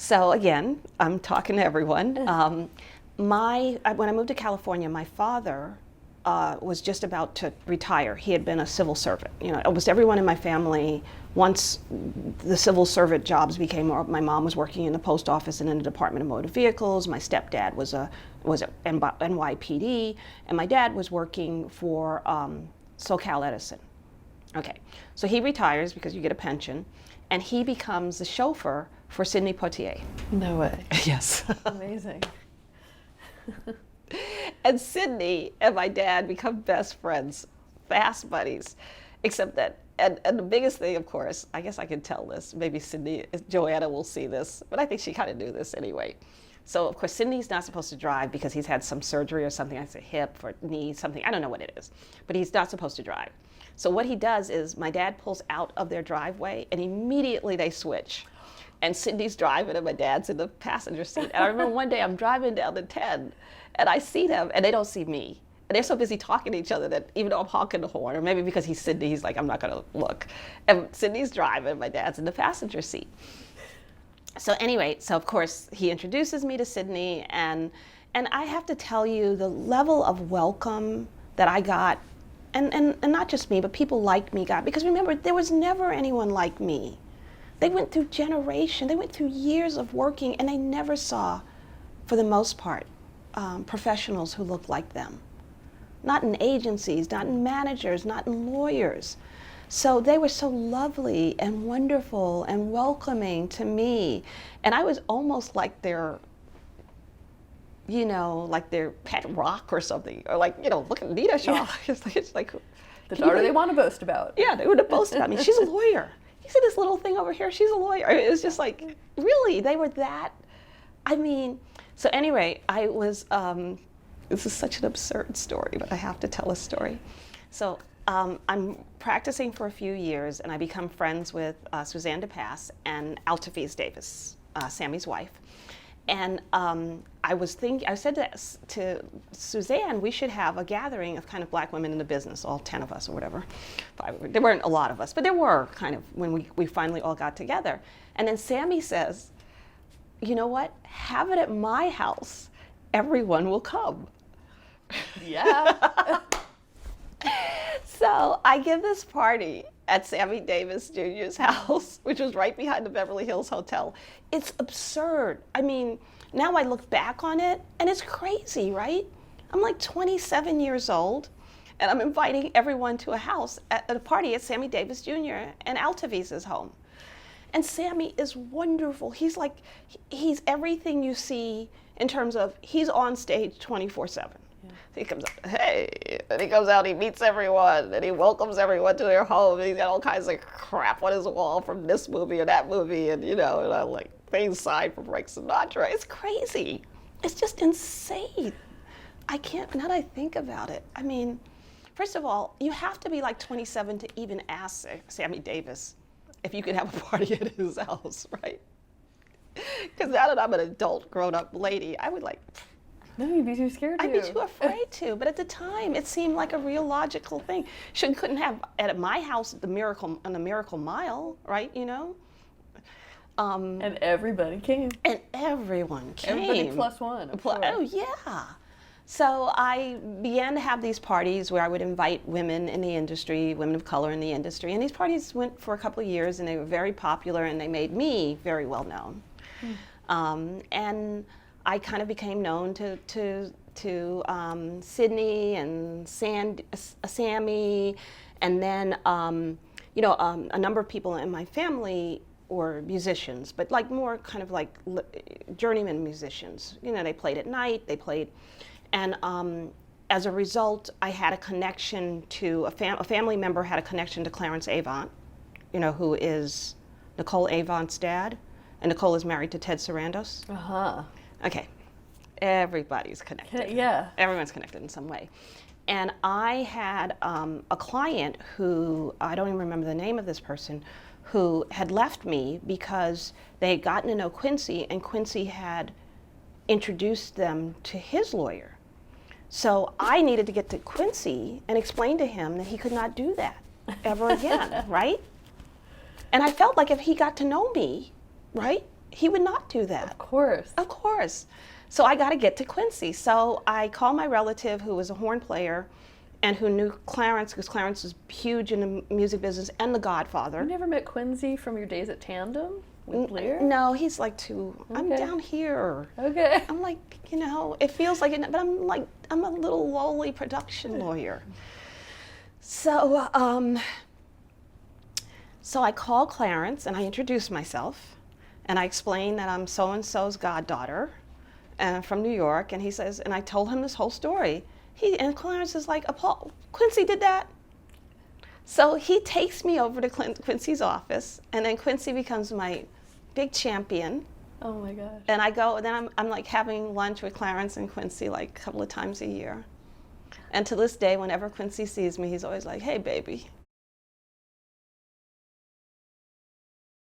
So again, I'm talking to everyone. When I moved to California, my father was just about to retire. He had been a civil servant. You know, almost everyone in my family, once the civil servant jobs became more, my mom was working in the post office and in the Department of Motor Vehicles. My stepdad was a NYPD, and my dad was working for SoCal Edison. Okay, so he retires because you get a pension, and he becomes the chauffeur for Sidney Poitier. No way. Yes. Amazing. And Sidney and my dad become best friends, fast buddies, except that, and the biggest thing, of course, I guess I can tell this, maybe Sidney, Joanna will see this, but I think she kind of knew this anyway. So, of course, Sidney's not supposed to drive because he's had some surgery or something, I say hip or knee, something, I don't know what it is, but he's not supposed to drive. So what he does is my dad pulls out of their driveway and immediately they switch. And Sidney's driving and my dad's in the passenger seat. And I remember one day I'm driving down the 10 and I see them and they don't see me. And they're so busy talking to each other that even though I'm honking the horn, or maybe because he's Sidney, he's like, I'm not gonna look. And Sidney's driving, my dad's in the passenger seat. So anyway, so of course he introduces me to Sidney, and I have to tell you the level of welcome that I got, and not just me, but people like me got, because remember, there was never anyone like me. They went through generations, they went through years of working, and they never saw, for the most part, professionals who looked like them. Not in agencies, not in managers, not in lawyers. So they were so lovely and wonderful and welcoming to me. And I was almost like their, you know, like their pet rock or something. Or like, you know, look at Nita Shaw. Yeah. It's like the daughter they want to boast about. Yeah, they would have boasted about me. She's a lawyer. You see this little thing over here? She's a lawyer. It was just like, really, they were that. I mean, so anyway, I was, this is such an absurd story, but I have to tell a story. So I'm practicing for a few years, and I become friends with Suzanne DePass and Altaphise Davis, Sammy's wife. And I said to Suzanne, we should have a gathering of kind of black women in the business, all 10 of us or whatever. There weren't a lot of us, but there were kind of when we finally all got together. And then Sammy says, you know what, have it at my house. Everyone will come. Yeah. So I give this party at Sammy Davis Jr.'s house, which was right behind the Beverly Hills Hotel. It's absurd. I mean, now I look back on it, and it's crazy, right? I'm like 27 years old, and I'm inviting everyone to a house at a party at Sammy Davis Jr. and Altavise's home. And Sammy is wonderful. He's like, he's everything you see in terms of he's on stage 24/7. He comes out, hey, and he comes out, he meets everyone, and he welcomes everyone to their home. He's got all kinds of crap on his wall from this movie or that movie, and and I'm like, things signed from Frank Sinatra. It's crazy. It's just insane. I can't, now that I think about it, I mean, first of all, you have to be like 27 to even ask Sammy Davis if you could have a party at his house, right? Because now that I'm an adult, grown-up lady, I would like, No, you'd be too scared to. I'd be too afraid to, but at the time it seemed like a real logical thing. Couldn't have at my house on the Miracle Mile, right? You know. And everybody came. And everyone came. Everybody plus one. Sure. Oh yeah. So I began to have these parties where I would invite women in the industry, women of color in the industry, and these parties went for a couple of years, and they were very popular, and they made me very well known. And I kind of became known to Sidney and Sammy, and then a number of people in my family were musicians, but like more kind of like journeyman musicians. You know, they played at night. They played, and as a result, I had a connection to a family member had a connection to Clarence Avant, who is Nicole Avant's dad, and Nicole is married to Ted Sarandos. Okay, everybody's connected. Yeah. Everyone's connected in some way. And I had a client who, I don't even remember the name of this person, who had left me because they had gotten to know Quincy, and Quincy had introduced them to his lawyer. So I needed to get to Quincy and explain to him that he could not do that ever again, right? And I felt like if he got to know me, right, he would not do that. Of course. Of course. So I got to get to Quincy. So I called my relative who was a horn player and who knew Clarence, because Clarence was huge in the music business, and the Godfather. You never met Quincy from your days at Tandem with Lear? No, he's like too, I'm down here. Okay. I'm like, it feels like it, but I'm a little lowly production lawyer. So, so I called Clarence and I introduced myself and I explained that I'm so-and-so's goddaughter and I'm from New York, and he says, and I told him this whole story. And Clarence is like, Quincy did that? So he takes me over to Quincy's office, and then Quincy becomes my big champion. Oh my gosh. And I go, and then I'm like having lunch with Clarence and Quincy like a couple of times a year. And to this day, whenever Quincy sees me, he's always like, hey, baby.